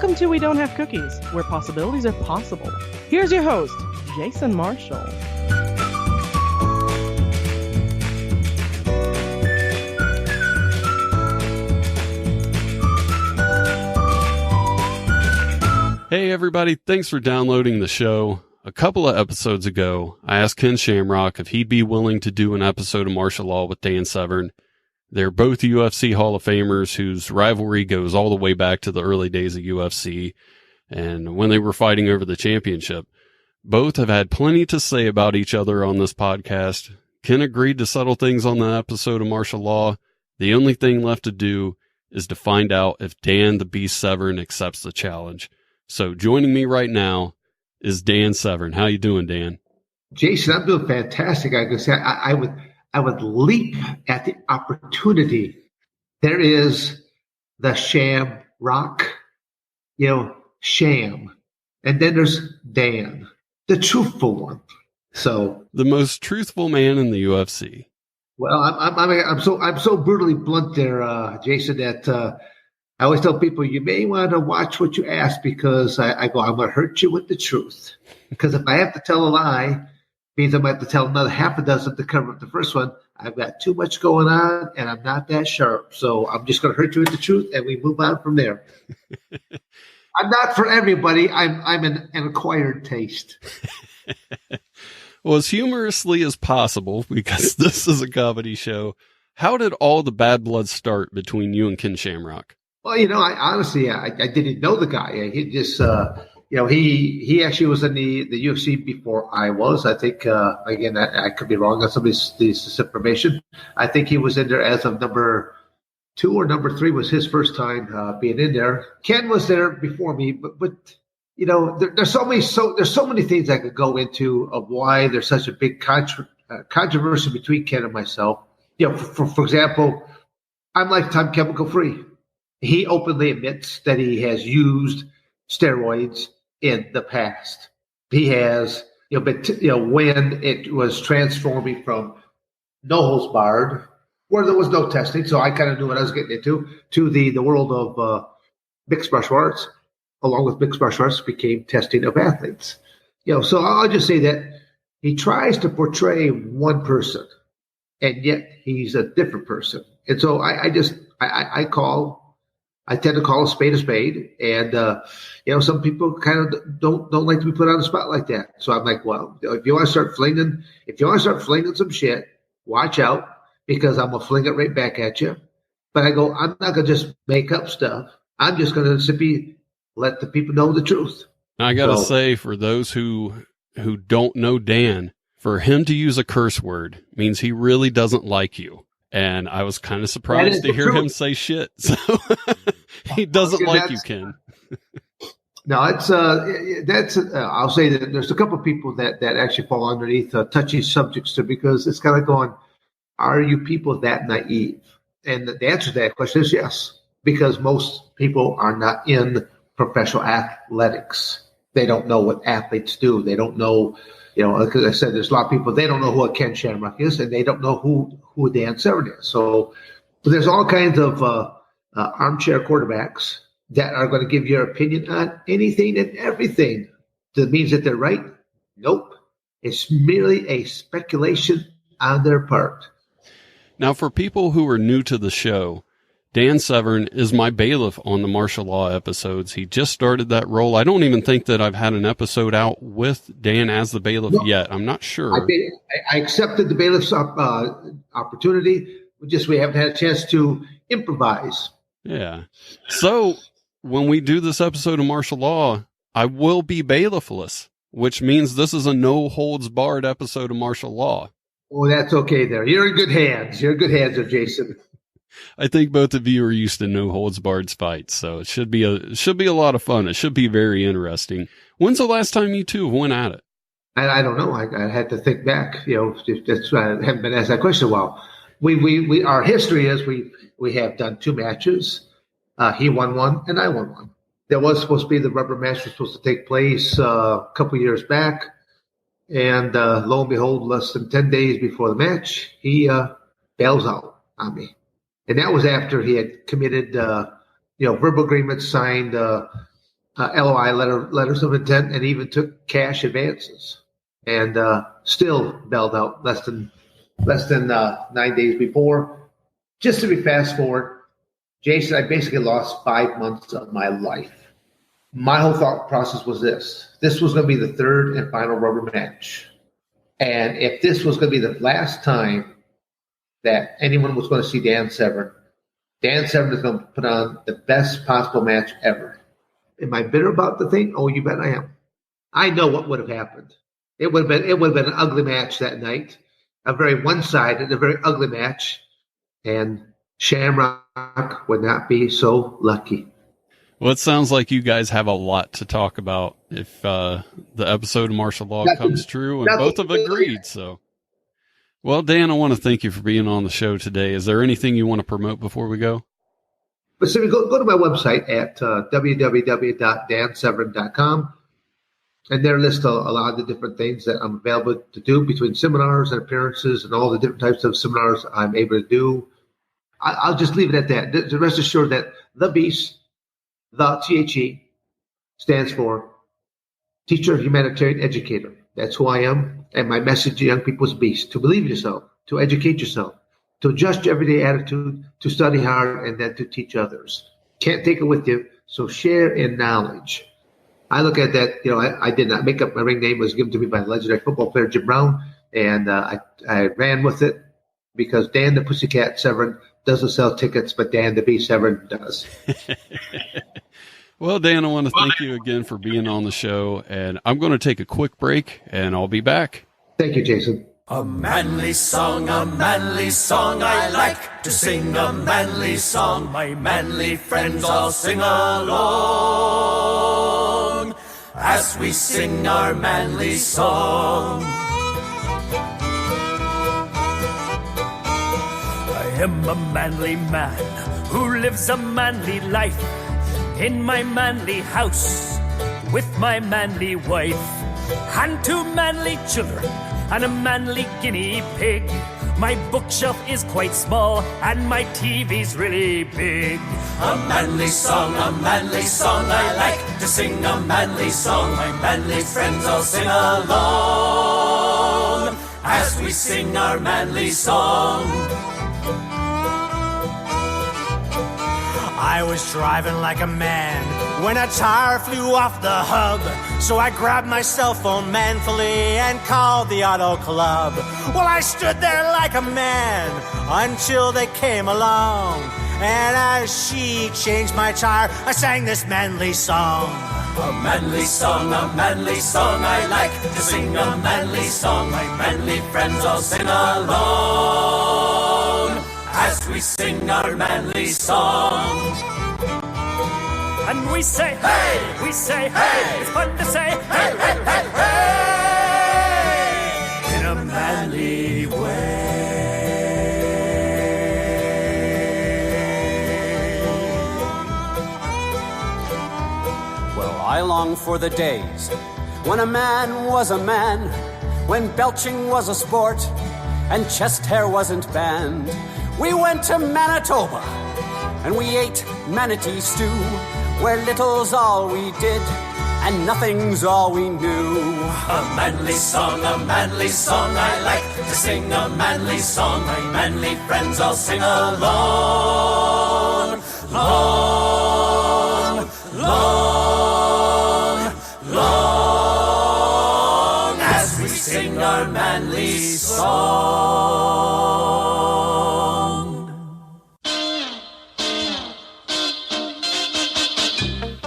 Welcome to We Don't Have Cookies, where possibilities are possible. Here's your host, Jason Marshall. Hey everybody, thanks for downloading the show. A couple of episodes ago, I asked Ken Shamrock if he'd be willing to do an episode of Martial Law with Dan Severn. They're both UFC Hall of Famers whose rivalry goes all the way back to the early days of UFC and when they were fighting over the championship. Both have had plenty to say about each other on this podcast. Ken agreed to settle things on the episode of Martial Law. The only thing left to do is to find out if Dan the Beast Severn accepts the challenge. So joining me right now is Dan Severn. How you doing, Dan? Jason, I'm doing fantastic. I guess I would leap at the opportunity. There is the Shamrock, Sham, and then there's Dan, the truthful one. So the most truthful man in the UFC. Well, I'm so brutally blunt there, Jason, that I always tell people you may want to watch what you ask because I'm going to hurt you with the truth. Because if I have to tell a lie, it means I might have to tell another half a dozen to cover up the first one. I've got too much going on, and I'm not that sharp. So I'm just going to hurt you with the truth, and we move on from there. I'm not for everybody. I'm an acquired taste. Well, as humorously as possible, because this is a comedy show, how did all the bad blood start between you and Ken Shamrock? Well, I honestly didn't know the guy. He just, he actually was in the UFC before I was. I think, again, I could be wrong on some of this information. I think he was in there as of number 2 or number 3 was his first time being in there. Ken was there before me, but there's so many things I could go into of why there's such a big controversy between Ken and myself. For example, I'm lifetime chemical free. He openly admits that he has used steroids in the past. He has, when it was transforming from no holds barred, where there was no testing, so I kind of knew what I was getting into, to the world of mixed martial arts. Along with mixed martial arts became testing of athletes. So I'll just say that he tries to portray one person, and yet he's a different person. And so I tend to call a spade, and some people kind of don't like to be put on the spot like that. So I'm like, well, if you want to start flinging some shit, watch out because I'm gonna fling it right back at you. But I go, I'm not gonna just make up stuff. I'm just gonna simply let the people know the truth. I gotta say, for those who don't know Dan, for him to use a curse word means he really doesn't like you. And I was kind of surprised to hear him say shit. So he doesn't like you, Ken. No, I'll say that there's a couple of people that actually fall underneath touchy subjects too, because it's kind of going, are you people that naive? And the answer to that question is yes, because most people are not in professional athletics. They don't know what athletes do. They don't know, because I said, there's a lot of people, they don't know who a Ken Shamrock is, and they don't know who Dan Severn is. So there's all kinds of armchair quarterbacks that are going to give your opinion on anything and everything. Does it mean that they're right? Nope. It's merely a speculation on their part. Now, for people who are new to the show, Dan Severn is my bailiff on the martial law episodes. He just started that role. I don't even think that I've had an episode out with Dan as the bailiff yet. I'm not sure. I accepted the bailiff's opportunity. We haven't had a chance to improvise. Yeah. So when we do this episode of martial law, I will be bailiffless, which means this is a no holds barred episode of martial law. Oh, that's okay there. You're in good hands. You're in good hands there, Jason. I think both of you are used to no holds barred fights, so it should be a lot of fun. It should be very interesting. When's the last time you two went at it? I don't know. I had to think back. That's why I haven't been asked that question in a while. We our history is we have done 2 matches. He won 1 and I won 1. There was supposed to be the rubber match was supposed to take place a couple years back. And lo and behold, less than 10 days before the match, he bails out on me. And that was after he had committed, verbal agreements signed LOI, letters of intent, and even took cash advances, and still bailed out less than 9 days before. Just to be fast forward, Jason, I basically lost 5 months of my life. My whole thought process was this. This was going to be the third and final rubber match. And if this was going to be the last time that anyone was going to see Dan Severn is going to put on the best possible match ever. Am I bitter about the thing? Oh, you bet I am. I know what would have happened. It would have been an ugly match that night, a very one-sided, a very ugly match, and Shamrock would not be so lucky. Well, it sounds like you guys have a lot to talk about if the episode of Martial Law comes true, and both have agreed. So, well, Dan, I want to thank you for being on the show today. Is there anything you want to promote before we go? But so go to my website at www.dansevern.com, and there list a lot of the different things that I'm available to do between seminars and appearances and all the different types of seminars I'm able to do. I'll just leave it at that. Rest assured that the Beast, the THE, stands for Teacher, Humanitarian Educator. That's who I am, and my message to young people is Beast: to believe in yourself, to educate yourself, to adjust your everyday attitude, to study hard, and then to teach others. Can't take it with you, so share in knowledge. I look at that, I did not make up my ring name. It was given to me by legendary football player Jim Brown, and I ran with it because Dan the Pussycat Severn doesn't sell tickets, but Dan the Beast Severn does. Well, Dan, I want to thank you again for being on the show, and I'm going to take a quick break, and I'll be back. Thank you, Jason. A manly song, I like to sing a manly song. My manly friends all sing along as we sing our manly song. I am a manly man who lives a manly life in my manly house with my manly wife and 2 manly children and a manly guinea pig. My bookshelf is quite small and my TV's really big. A manly song, I like to sing a manly song. My manly friends all sing along as we sing our manly song. I was driving like a man when a tire flew off the hub. So I grabbed my cell phone manfully and called the auto club. Well, I stood there like a man until they came along. And as she changed my tire, I sang this manly song. A manly song, I like to sing a manly song. My manly friends all sing along as we sing our manly song. And we say, hey! We say, hey! It's fun to say, hey, hey, hey, hey! In a manly way. Well, I long for the days when a man was a man, when belching was a sport, and chest hair wasn't banned. We went to Manitoba, and we ate manatee stew, where little's all we did, and nothing's all we knew. A manly song, I like to sing a manly song. My manly friends all sing along, long, long, long, as we sing our manly song.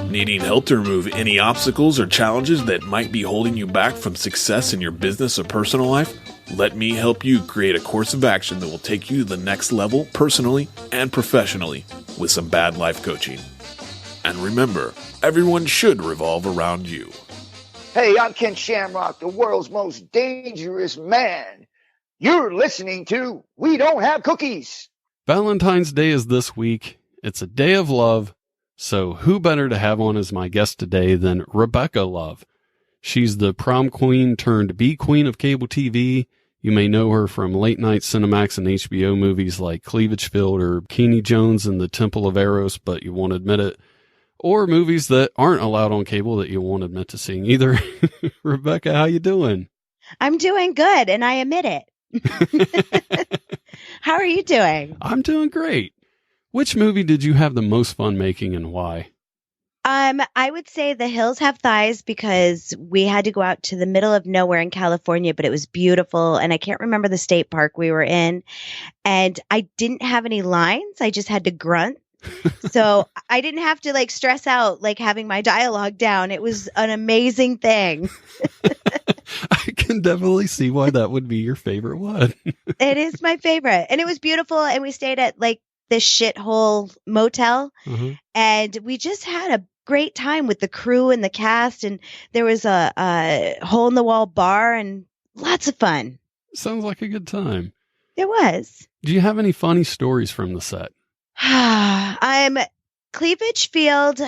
Needing help to remove any obstacles or challenges that might be holding you back from success in your business or personal life? Let me help you create a course of action that will take you to the next level personally and professionally with some bad life coaching. And remember, everyone should revolve around you. Hey, I'm Ken Shamrock, the world's most dangerous man. You're listening to We Don't Have Cookies. Valentine's Day is this week. It's a day of love. So who better to have on as my guest today than Rebecca Love? She's the prom queen turned B queen of cable TV. You may know her from late night Cinemax and HBO movies like Cleavage Field or Keeney Jones and the Temple of Eros, but you won't admit it. or movies that aren't allowed on cable that you won't admit to seeing either. Rebecca, how you doing? I'm doing good, and I admit it. How are you doing? I'm doing great. Which movie did you have the most fun making and why? I would say The Hills Have Thighs because we had to go out to the middle of nowhere in California, but it was beautiful. And I can't remember the state park we were in. And I didn't have any lines. I just had to grunt. So I didn't have to stress out having my dialogue down. It was an amazing thing. I can definitely see why that would be your favorite one. It is my favorite. And it was beautiful. And we stayed at this shithole motel. Uh-huh. And we just had a great time with the crew and the cast. And there was a hole in the wall bar and lots of fun. Sounds like a good time. It was. Do you have any funny stories from the set? Cleavage Field.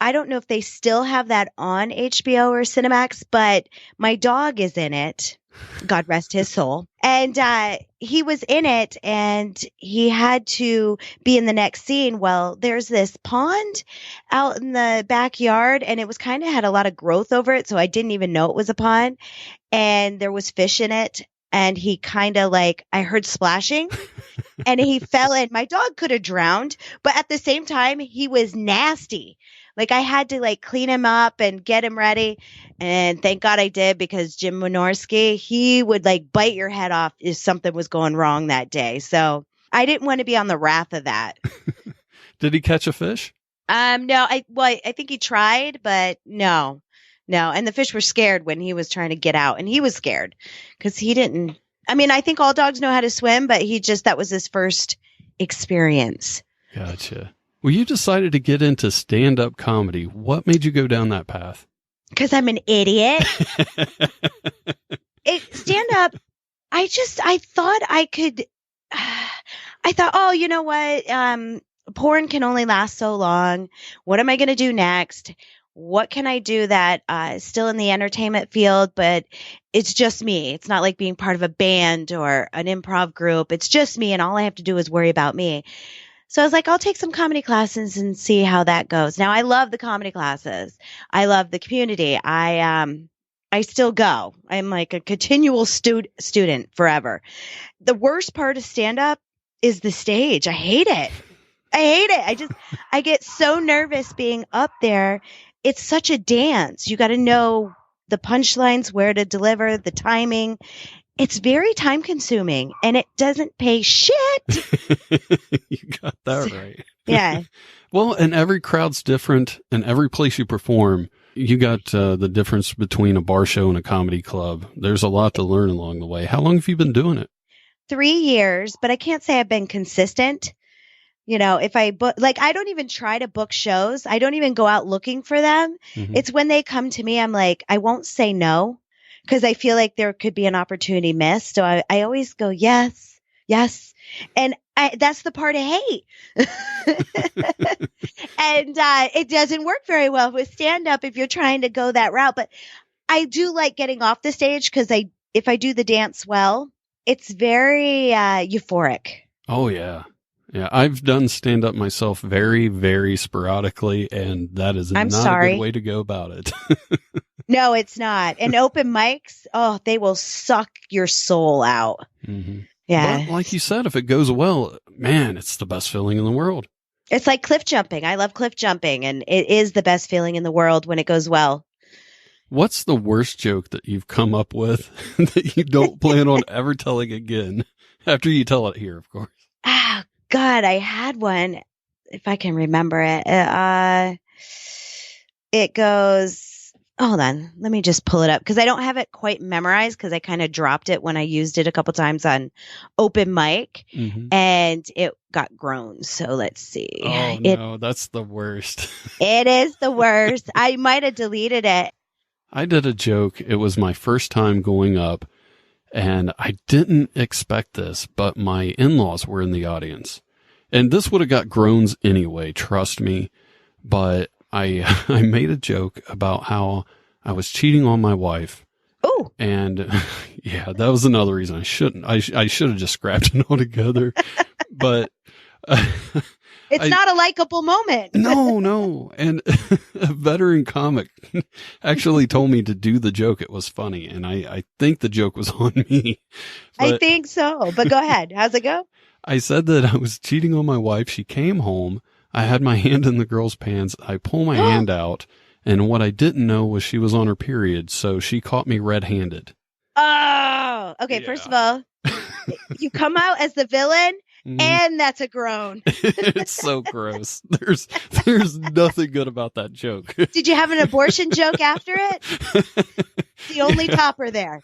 I don't know if they still have that on HBO or Cinemax, but my dog is in it. God rest his soul. And he was in it and he had to be in the next scene. Well, there's this pond out in the backyard and it was kind of had a lot of growth over it. So I didn't even know it was a pond and there was fish in it. And he kind of I heard splashing and he fell in. My dog could have drowned, but at the same time, he was nasty. I had to clean him up and get him ready. And thank God I did because Jim Wynorski, he would bite your head off if something was going wrong that day. So I didn't want to be on the wrath of that. Did he catch a fish? No, I think he tried, but no. And the fish were scared when he was trying to get out and he was scared because he didn't. I mean, I think all dogs know how to swim, but that was his first experience. Gotcha. Well, you decided to get into stand-up comedy. What made you go down that path? Because I'm an idiot. Stand-up, I thought I could, oh, you know what? Porn can only last so long. What am I going to do next? What can I do that is still in the entertainment field, but it's just me. It's not like being part of a band or an improv group. It's just me, and all I have to do is worry about me. So I was like, I'll take some comedy classes and see how that goes. Now, I love the comedy classes. I love the community. I still go. I'm a continual student forever. The worst part of stand-up is the stage. I hate it. I get so nervous being up there. It's such a dance. You got to know the punchlines, where to deliver, the timing. It's very time consuming and it doesn't pay shit. You got that right. Yeah. Well, and every crowd's different and every place you perform, you got the difference between a bar show and a comedy club. There's a lot to learn along the way. How long have you been doing it? 3 years, but I can't say I've been consistent. If I book, I don't even try to book shows. I don't even go out looking for them. Mm-hmm. It's when they come to me, I'm I won't say no. Because I feel like there could be an opportunity missed. So I always go, yes. And that's the part I hate. And it doesn't work very well with stand-up if you're trying to go that route. But I do like getting off the stage because if I do the dance well, it's very euphoric. Oh, yeah. Yeah, I've done stand-up myself very, very sporadically, and that is not a good way to go about it. No, it's not. And open mics, they will suck your soul out. Mm-hmm. Yeah. But like you said, if it goes well, man, it's the best feeling in the world. It's like cliff jumping. I love cliff jumping, and it is the best feeling in the world when it goes well. What's the worst joke that you've come up with that you don't plan on ever telling again? After you tell it here, of course. Oh, God, I had one, if I can remember it. It goes, hold on, let me just pull it up because I don't have it quite memorized because I kind of dropped it when I used it a couple times on open mic and it got groans. So let's see. Oh, no, that's the worst. It is the worst. I might have deleted it. I did a joke. It was my first time going up. And I didn't expect this, but my in-laws were in the audience. And this would have got groans anyway, trust me. But I made a joke about how I was cheating on my wife. Oh. And yeah, that was another reason I shouldn't. I should have just scrapped it all together. But It's not a likable moment. No. And a veteran comic actually told me to do the joke. It was funny. And I think the joke was on me. I think so. But go ahead. How's it go? I said that I was cheating on my wife. She came home. I had my hand in the girl's pants. I pull my hand out. And what I didn't know was she was on her period. So she caught me red-handed. Oh, okay. Yeah. First of all, you come out as the villain. And that's a groan. It's so gross. There's nothing good about that joke. Did you have an abortion joke after it? The only topper there.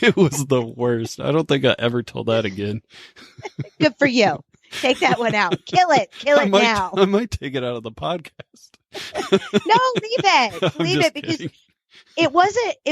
It was the worst. I don't think I ever told that again. Good for you. Take that one out. Kill it. Kill it now. I might take it out of the podcast. No, leave it. Leave it because it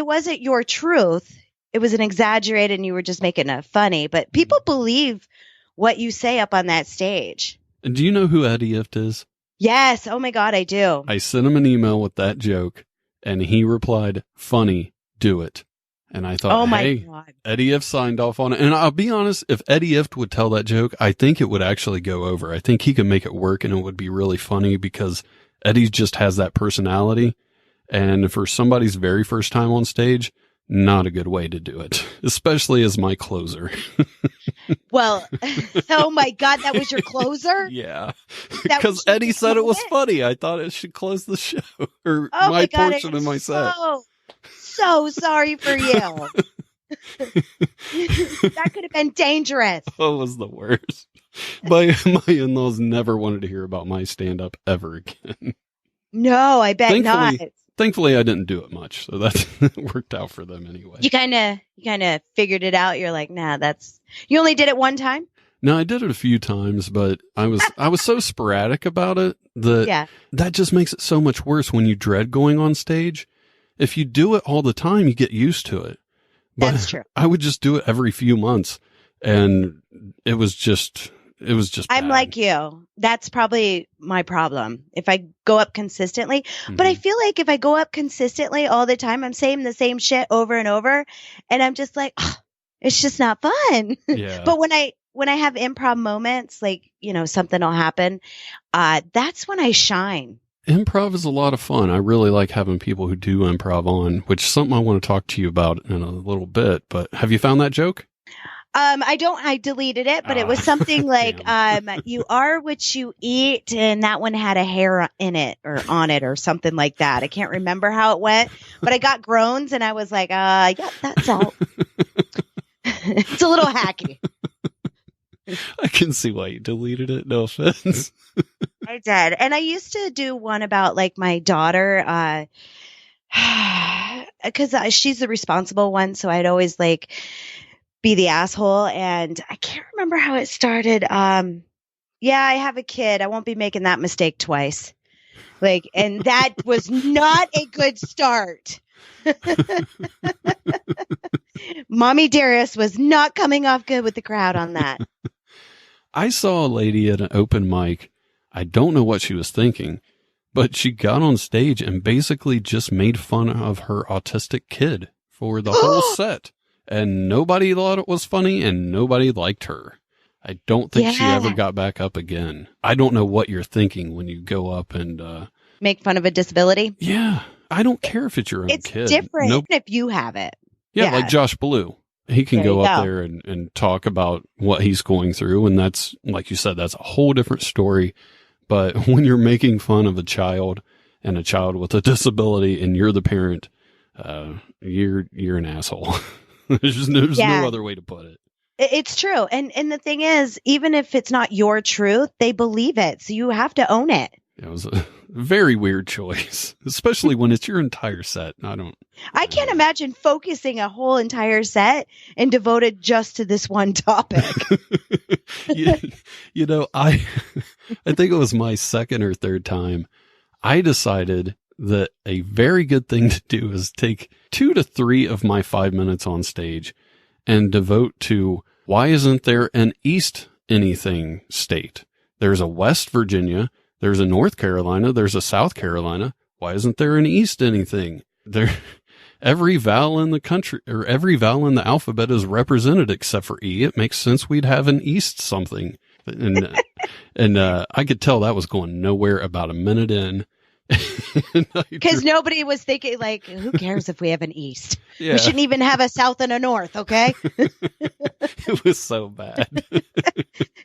wasn't your truth. It was an exaggerated and you were just making it funny. But people believe what you say up on that stage. And do you know who Eddie Ift is? Yes. Oh my God, I do. I sent him an email with that joke and he replied, "Funny, do it." And I thought, God. Eddie Ift signed off on it. And I'll be honest, if Eddie Ift would tell that joke, I think it would actually go over. I think he could make it work and it would be really funny because Eddie just has that personality. And for somebody's very first time on stage, not a good way to do it, especially as my closer. Well, oh my God, that was your closer? Yeah, because Eddie said it was funny. I thought it should close the show or my portion of my set. So sorry for you. That could have been dangerous. Oh, it was the worst. My in-laws never wanted to hear about my stand-up ever again. No, I bet not. Thankfully, I didn't do it much, so that worked out for them anyway. You kind of figured it out. You're like, nah, you only did it one time? No, I did it a few times, but I was so sporadic about it that just makes it so much worse when you dread going on stage. If you do it all the time, you get used to it. But that's true. I would just do it every few months, and it was just I'm bad. like you. That's probably my problem. If I go up consistently, but I feel like if I go up consistently all the time, I'm saying the same shit over and over, and I'm just like, oh, it's just not fun. Yeah. But when I have improv moments, like, something will happen, that's when I shine. Improv is a lot of fun. I really like having people who do improv on, which is something I want to talk to you about in a little bit. But have you found that joke? I deleted it, but it was something like, you are what you eat. And that one had a hair in it or on it or something like that. I can't remember how it went, but I got groans and I was like, yeah, that's all. It's a little hacky. I can see why you deleted it. No offense. I did. And I used to do one about like my daughter, because she's the responsible one. So I'd always like be the asshole. And I can't remember how it started. Yeah, I have a kid. I won't be making that mistake twice. And that was not a good start. Mommy Darius was not coming off good with the crowd on that. I saw a lady at an open mic. I don't know what she was thinking, but she got on stage and basically just made fun of her autistic kid for the whole set. And nobody thought it was funny and nobody liked her. I don't think she ever got back up again. I don't know what you're thinking when you go up and make fun of a disability. Yeah. I don't care if it's your own kid. It's different even if you have it. Yeah, like Josh Blue. He can go up there and talk about what he's going through. And that's, like you said, that's a whole different story. But when you're making fun of a child and a child with a disability and you're the parent, you're an asshole. There's no other way to put it. It's true. And the thing is, even if it's not your truth, they believe it. So you have to own it. It was a very weird choice, especially when it's your entire set. I can't imagine focusing a whole entire set and devoted just to this one topic. I think it was my second or third time. I decided that a very good thing to do is take 2 to 3 of my 5 minutes on stage and devote to why isn't there an East anything state? There's a West Virginia. There's a North Carolina. There's a South Carolina. Why isn't there an East anything? Every vowel in the country or every vowel in the alphabet is represented except for E. It makes sense we'd have an East something. And And I could tell that was going nowhere about a minute in. Because nobody was thinking, like, who cares if we have an east? Yeah. We shouldn't even have a south and a north, okay? It was so bad.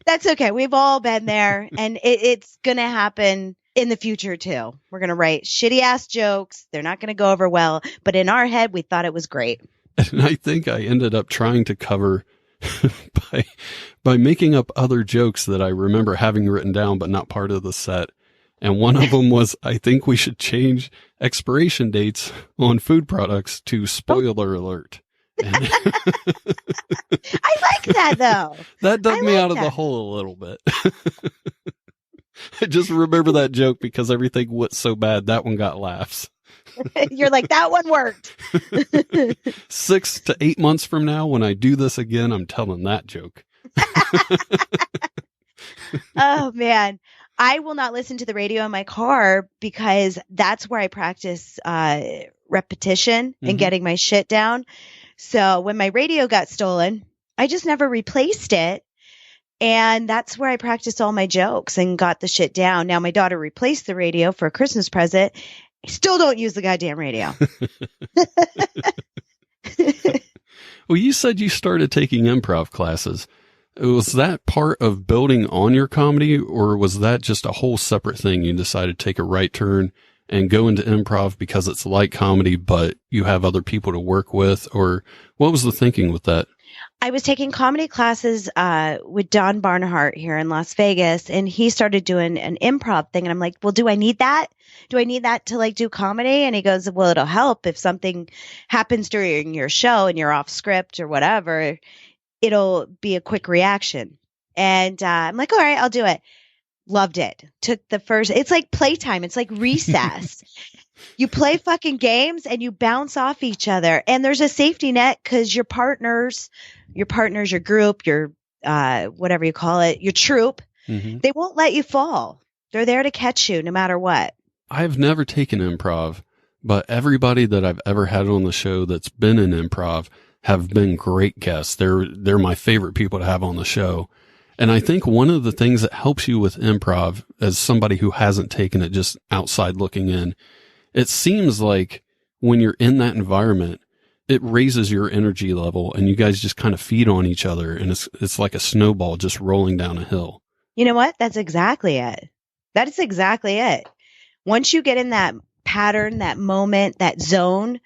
That's okay. We've all been there, and it's going to happen in the future, too. We're going to write shitty-ass jokes. They're not going to go over well, but in our head, we thought it was great. And I think I ended up trying to cover by making up other jokes that I remember having written down, but not part of the set. And one of them was, I think we should change expiration dates on food products to spoiler alert. And I like that, though. That dug me out of the hole a little bit. I just remember that joke because everything went so bad. That one got laughs. You're like, that one worked. 6 to 8 months from now, when I do this again, I'm telling that joke. Oh, man. I will not listen to the radio in my car because that's where I practice repetition and getting my shit down. So when my radio got stolen, I just never replaced it. And that's where I practiced all my jokes and got the shit down. Now my daughter replaced the radio for a Christmas present. I still don't use the goddamn radio. Well, you said you started taking improv classes. Was that part of building on your comedy, or was that just a whole separate thing? You decided to take a right turn and go into improv because it's like comedy, but you have other people to work with, or what was the thinking with that? I was taking comedy classes with Don Barnhart here in Las Vegas, and he started doing an improv thing. And I'm like, well, do I need that? Do I need that to like do comedy? And he goes, well, it'll help if something happens during your show and you're off script or whatever. It'll be a quick reaction. And I'm like, all right, I'll do it. Loved it. Took the first, it's like playtime. It's like recess. You play fucking games and you bounce off each other. And there's a safety net because your partners, your group, your whatever you call it, your troupe, they won't let you fall. They're there to catch you no matter what. I've never taken improv, but everybody that I've ever had on the show that's been in improv have been great guests. They're my favorite people to have on the show. And I think one of the things that helps you with improv, as somebody who hasn't taken it, just outside looking in, it seems like when you're in that environment, it raises your energy level and you guys just kind of feed on each other. And it's like a snowball just rolling down a hill. You know what? That's exactly it. That is exactly it. Once you get in that pattern, that moment, that zone,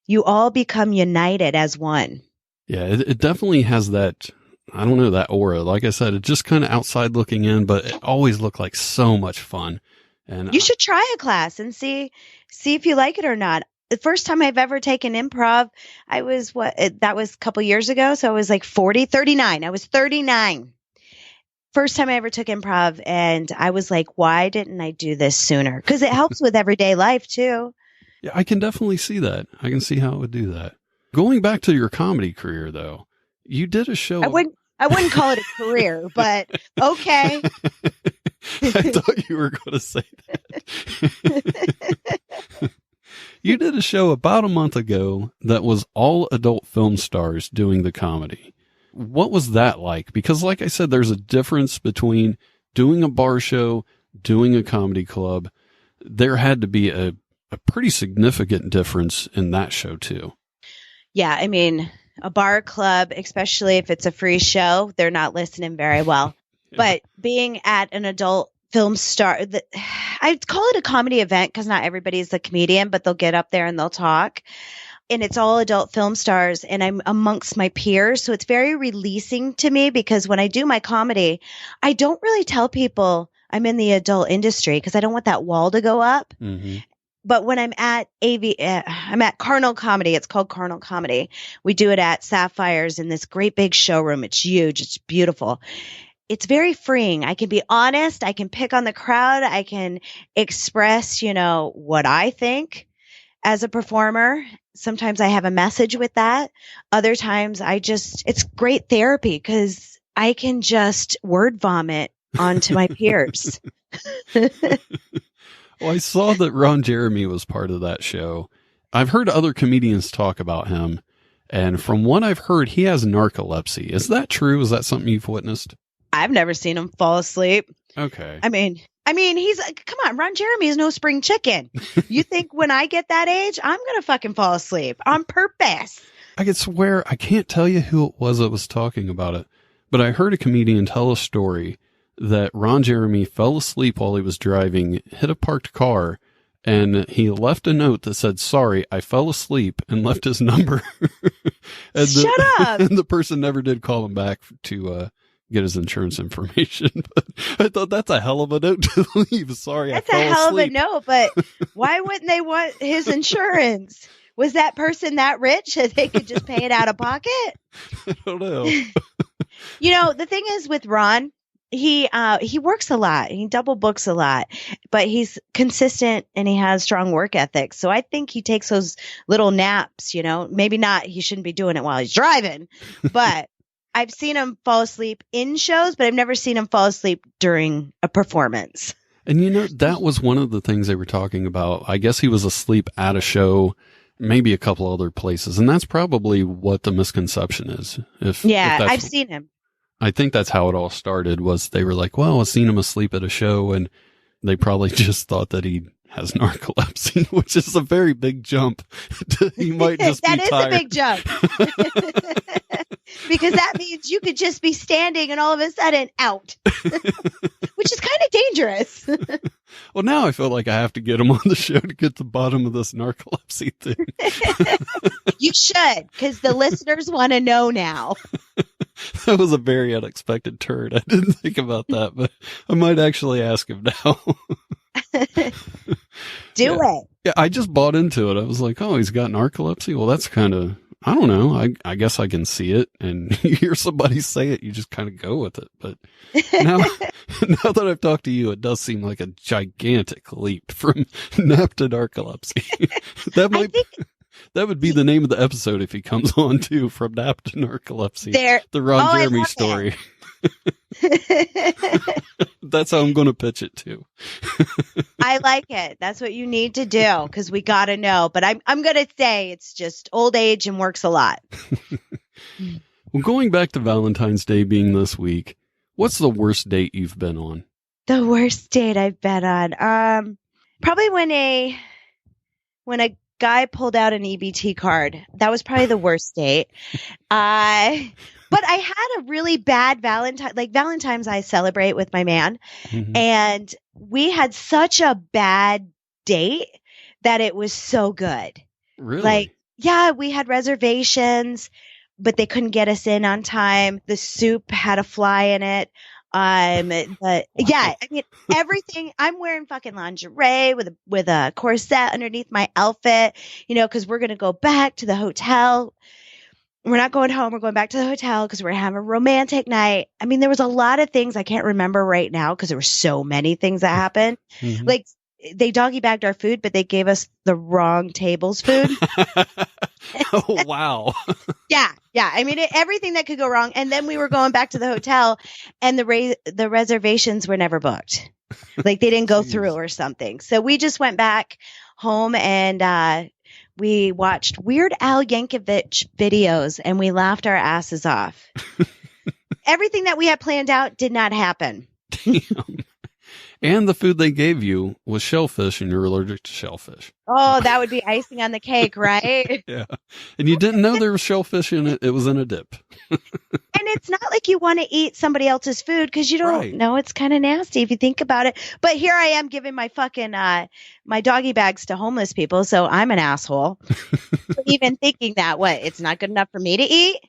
you all become united as one. Yeah, it definitely has that, I don't know, that aura. Like I said, it's just kind of outside looking in, but it always looked like so much fun. And you should try a class and see if you like it or not. The first time I've ever taken improv, that was a couple years ago. So I was like 39. I was 39. First time I ever took improv, and I was like, why didn't I do this sooner? Because it helps with everyday life too. Yeah, I can definitely see that. I can see how it would do that. Going back to your comedy career, though, you did a show. I wouldn't call it a career, but okay. I thought you were going to say that. You did a show about a month ago that was all adult film stars doing the comedy. What was that like? Because like I said, there's a difference between doing a bar show, doing a comedy club. There had to be a pretty significant difference in that show too. Yeah, I mean, a bar club, especially if it's a free show, they're not listening very well. Yeah. But being at an adult film star, I'd call it a comedy event because not everybody's a comedian, but they'll get up there and they'll talk. And it's all adult film stars, and I'm amongst my peers. So it's very releasing to me because when I do my comedy, I don't really tell people I'm in the adult industry because I don't want that wall to go up. Mm-hmm. But when I'm at I'm at Carnal Comedy. It's called Carnal Comedy. We do it at Sapphire's in this great big showroom. It's huge. It's beautiful. It's very freeing. I can be honest. I can pick on the crowd. I can express, what I think as a performer. Sometimes I have a message with that. Other times it's great therapy because I can just word vomit onto my peers. Well, I saw that Ron Jeremy was part of that show. I've heard other comedians talk about him. And from what I've heard, he has narcolepsy. Is that true? Is that something you've witnessed? I've never seen him fall asleep. Okay. I mean, he's come on, Ron Jeremy is no spring chicken. You think when I get that age, I'm going to fucking fall asleep on purpose? I could swear, I can't tell you who it was that was talking about it, but I heard a comedian tell a story that Ron Jeremy fell asleep while he was driving, hit a parked car, and he left a note that said, "Sorry, I fell asleep," and left his number. And Shut up. And the person never did call him back to get his insurance information. But I thought that's a hell of a note to leave. Sorry, That's I fell a hell asleep. of a note, but why wouldn't they want his insurance? Was that person that rich that they could just pay it out of pocket? I don't know. You know, the thing is with Ron, he works a lot. He double books a lot, but he's consistent and he has strong work ethic. So I think he takes those little naps, you know, maybe not, he shouldn't be doing it while he's driving, but I've seen him fall asleep in shows, but I've never seen him fall asleep during a performance. And you know, that was one of the things they were talking about. I guess he was asleep at a show, maybe a couple other places. And that's probably what the misconception is. If I've seen him. I think that's how it all started, was they were like, well, I've seen him asleep at a show, and they probably just thought that he has narcolepsy, which is a very big jump. He might just be tired. That is a big jump. Because that means you could just be standing and all of a sudden out, which is kind of dangerous. Well, now I feel like I have to get him on the show to get to the bottom of this narcolepsy thing. You should, because the listeners want to know now. That was a very unexpected turn. I didn't think about that, but I might actually ask him now. Do it. Yeah, I just bought into it. I was like, oh, he's got narcolepsy? Well, that's kind of, I don't know. I guess I can see it, and you hear somebody say it, you just kind of go with it. But now, now that I've talked to you, it does seem like a gigantic leap from nap to narcolepsy. That would be the name of the episode if he comes on too, from nap to narcolepsy. The Ron Jeremy story. That's how I'm going to pitch it too. I like it. That's what you need to do, because we got to know. But I'm going to say it's just old age and works a lot. Well, going back to Valentine's Day being this week, what's the worst date you've been on? The worst date I've been on, probably when a guy pulled out an EBT card. That was probably the worst date. But I had a really bad Valentine. Like Valentine's, I celebrate with my man, and we had such a bad date that it was so good. Really? Like, yeah, we had reservations, but they couldn't get us in on time. The soup had a fly in it. But yeah, I mean, everything. I'm wearing fucking lingerie with a corset underneath my outfit, you know, because we're going to go back to the hotel. We're not going home. We're going back to the hotel because we're having a romantic night. I mean, there was a lot of things I can't remember right now because there were so many things that happened. Like, they doggy bagged our food, but they gave us the wrong table's food. Oh, wow. Yeah. I mean, everything that could go wrong. And then we were going back to the hotel, and the reservations were never booked. Like, they didn't go through or something. So we just went back home and we watched Weird Al Yankovic videos, and we laughed our asses off. Everything that we had planned out did not happen. Damn. And the food they gave you was shellfish, and you're allergic to shellfish. Oh, that would be icing on the cake, right? Yeah. And you didn't know there was shellfish in it. It was in a dip. And it's not like you want to eat somebody else's food because you don't know. It's kind of nasty if you think about it. But here I am giving my fucking my doggy bags to homeless people, so I'm an asshole. For even thinking that, it's not good enough for me to eat?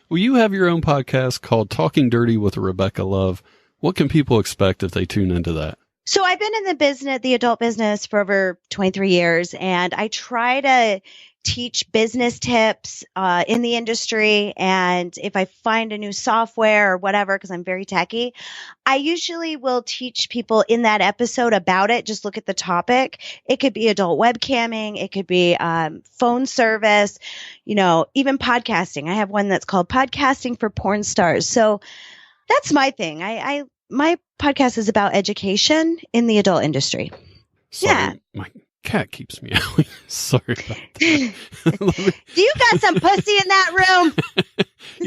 Well, you have your own podcast called Talking Dirty with Rebecca Love. What can people expect if they tune into that? So I've been in the adult business for over 23 years, and I try to teach business tips in the industry. And if I find a new software or whatever, because I'm very techy, I usually will teach people in that episode about it. Just look at the topic. It could be adult webcamming. It could be phone service, even podcasting. I have one that's called Podcasting for Porn Stars. So that's my thing. My podcast is about education in the adult industry. Sorry, yeah. My cat keeps meowing. Sorry about that. Do you got some pussy in that room?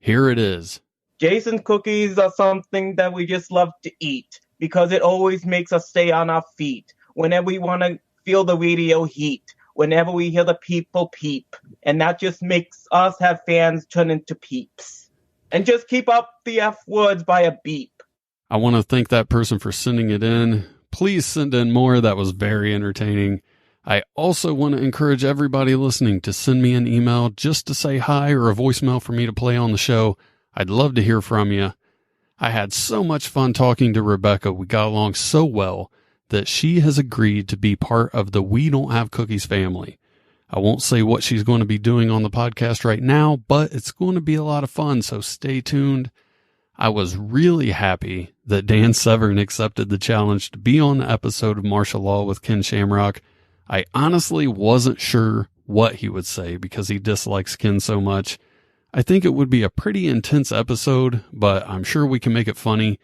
Here it is. Jason's cookies are something that we just love to eat because it always makes us stay on our feet whenever we want to feel the radio heat, whenever we hear the people peep. And that just makes us have fans turn into peeps. And just keep up the F words by a beep. I want to thank that person for sending it in. Please send in more. That was very entertaining. I also want to encourage everybody listening to send me an email just to say hi or a voicemail for me to play on the show. I'd love to hear from you. I had so much fun talking to Rebecca. We got along so well that she has agreed to be part of the We Don't Have Cookies family. I won't say what she's going to be doing on the podcast right now, but it's going to be a lot of fun, so stay tuned. I was really happy that Dan Severn accepted the challenge to be on the episode of Martial Law with Ken Shamrock. I honestly wasn't sure what he would say because he dislikes Ken so much. I think it would be a pretty intense episode, but I'm sure we can make it funny.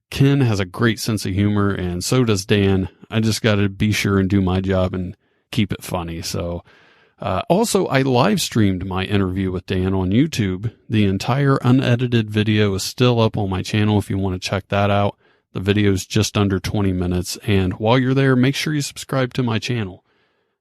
Ken has a great sense of humor, and so does Dan. I just got to be sure and do my job and keep it funny. So, also, I live streamed my interview with Dan on YouTube. The entire unedited video is still up on my channel if you want to check that out. The video is just under 20 minutes, and while you're there, make sure you subscribe to my channel.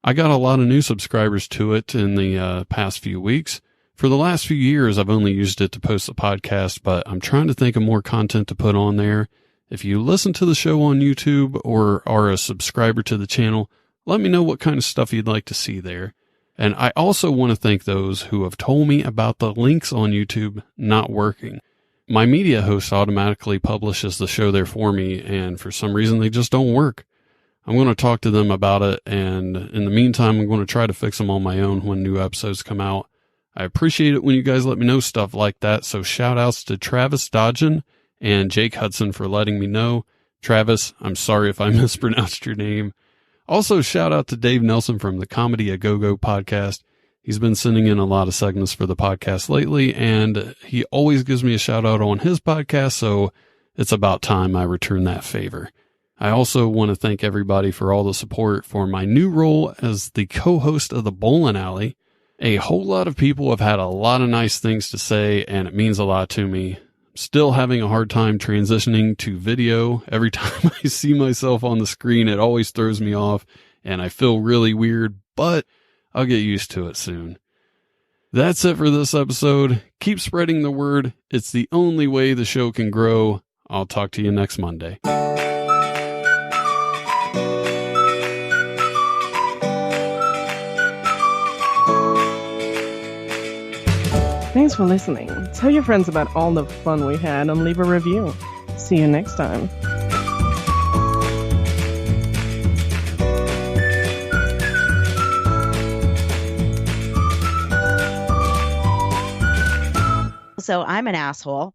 I got a lot of new subscribers to it in the past few weeks. For the last few years, I've only used it to post the podcast, but I'm trying to think of more content to put on there. If you listen to the show on YouTube or are a subscriber to the channel, let me know what kind of stuff you'd like to see there. And I also want to thank those who have told me about the links on YouTube not working. My media host automatically publishes the show there for me, and for some reason they just don't work. I'm going to talk to them about it, and in the meantime, I'm going to try to fix them on my own when new episodes come out. I appreciate it when you guys let me know stuff like that, so shout outs to Travis Dodgen and Jake Hudson for letting me know. Travis, I'm sorry if I mispronounced your name. Also, shout out to Dave Nelson from the Comedy A Go-Go podcast. He's been sending in a lot of segments for the podcast lately, and he always gives me a shout out on his podcast, so it's about time I return that favor. I also want to thank everybody for all the support for my new role as the co-host of the Bowling Alley. A whole lot of people have had a lot of nice things to say, and it means a lot to me. I'm still having a hard time transitioning to video. Every time I see myself on the screen, it always throws me off, and I feel really weird, but I'll get used to it soon. That's it for this episode. Keep spreading the word. It's the only way the show can grow. I'll talk to you next Monday. Thanks for listening. Tell your friends about all the fun we had and leave a review. See you next time. So I'm an asshole.